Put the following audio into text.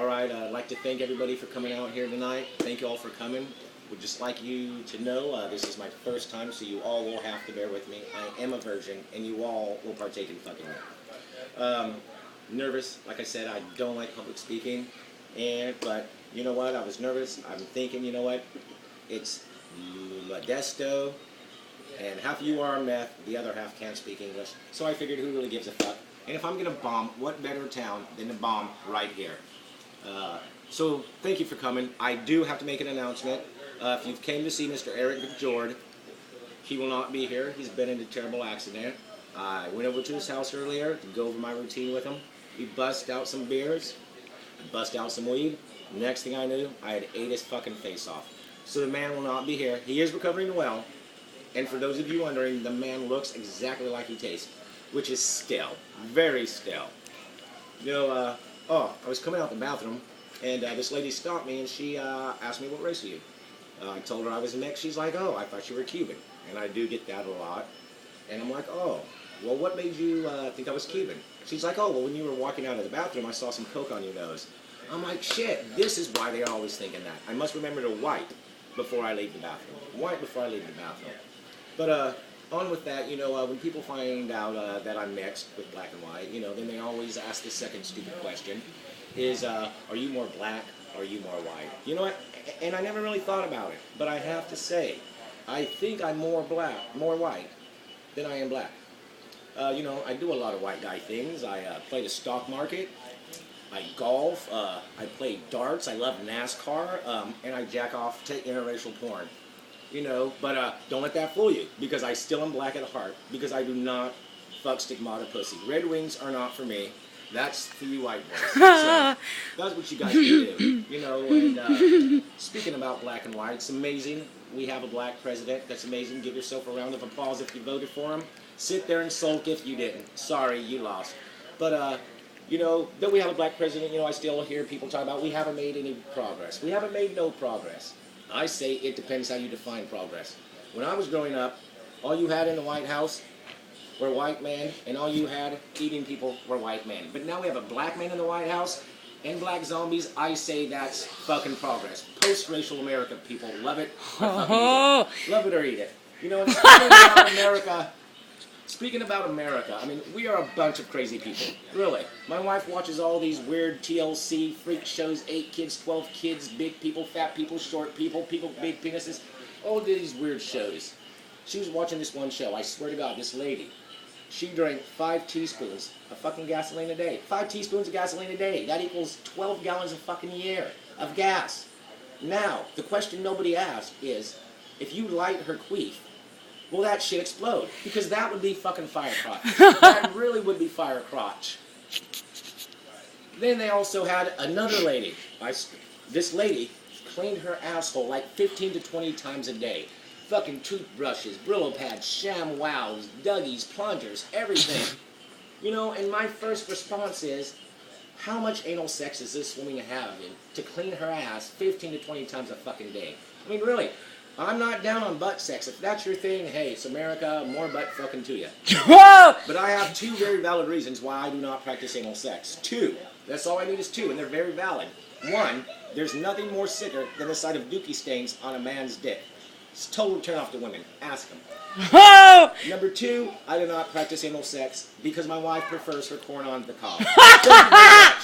All right, I'd like to thank everybody for coming out here tonight. Thank you all for coming. Would just like you to know this is my first time, so you all will have to bear with me. I am a virgin, and you all will partake in fucking me. Nervous, like I said, I don't like public speaking, but you know what? I was nervous. I'm thinking, you know what? It's Modesto, and half of you are on meth, the other half can't speak English. So I figured, who really gives a fuck? And if I'm gonna bomb, what better town than to bomb right here? So thank you for coming. I do have to make an announcement. If you came to see Mr. Eric McJord, he will not be here. He's been in a terrible accident. I went over to his house earlier to go over my routine with him. We bust out some beers, bust out some weed. Next thing I knew, I had ate his fucking face off. So the man will not be here. He is recovering well. And for those of you wondering, the man looks exactly like he tastes, which is stale. Very stale. You know, I was coming out the bathroom, and this lady stopped me, and she asked me, what race are you? I told her I was mixed. She's like, oh, I thought you were Cuban. And I do get that a lot. And I'm like, oh, well, what made you think I was Cuban? She's like, oh, well, when you were walking out of the bathroom, I saw some coke on your nose. I'm like, shit, this is why they're always thinking that. I must remember to wipe before I leave the bathroom. Wipe before I leave the bathroom. But on with that, you know, when people find out that I'm mixed with black and white, you know, then they always ask the second stupid question, is, are you more black or are you more white? You know what? And I never really thought about it, but I have to say, I think I'm more white than I am black. You know, I do a lot of white guy things. I play the stock market. I golf. I play darts. I love NASCAR. And I jack off to interracial porn. You know, but don't let that fool you, because I still am black at heart, because I do not fuck stigmata pussy. Red Wings are not for me. That's for you white boys. So that's what you guys can do. You know, and speaking about black and white, it's amazing. We have a black president. That's amazing. Give yourself a round of applause if you voted for him. Sit there and sulk if you didn't. Sorry, you lost. But, you know, though we have a black president, you know, I still hear people talk about we haven't made any progress. We haven't made no progress. I say it depends how you define progress. When I was growing up, all you had in the White House were white men, and all you had eating people were white men. But now we have a black man in the White House and black zombies. I say that's fucking progress. Post-racial America, people. Love it or fucking eat it. Love it or eat it. You know, and speaking about America, I mean, we are a bunch of crazy people. Really. My wife watches all these weird TLC freak shows, 8 kids, 12 kids, big people, fat people, short people, people, big penises, all these weird shows. She was watching this one show. I swear to God, this lady, she drank 5 teaspoons of fucking gasoline a day. 5 teaspoons of gasoline a day. That equals 12 gallons of fucking year of gas. Now, the question nobody asked is, if you light her queef, will that shit explode? Because that would be fucking fire crotch. That really would be fire crotch. Then they also had another lady. This lady cleaned her asshole like 15 to 20 times a day. Fucking toothbrushes, Brillo pads, ShamWows, Dougies, plungers, everything. You know, and my first response is, how much anal sex is this woman having to clean her ass 15 to 20 times a fucking day? I mean, really. I'm not down on butt sex. If that's your thing, hey, it's America, more butt fucking to you. But I have 2 very valid reasons why I do not practice anal sex. 2. That's all I need is 2, and they're very valid. 1, there's nothing more sicker than the sight of dookie stains on a man's dick. It's a total turn off to women. Ask them. Number 2, I do not practice anal sex because my wife prefers her corn on the cob. Thank you very much.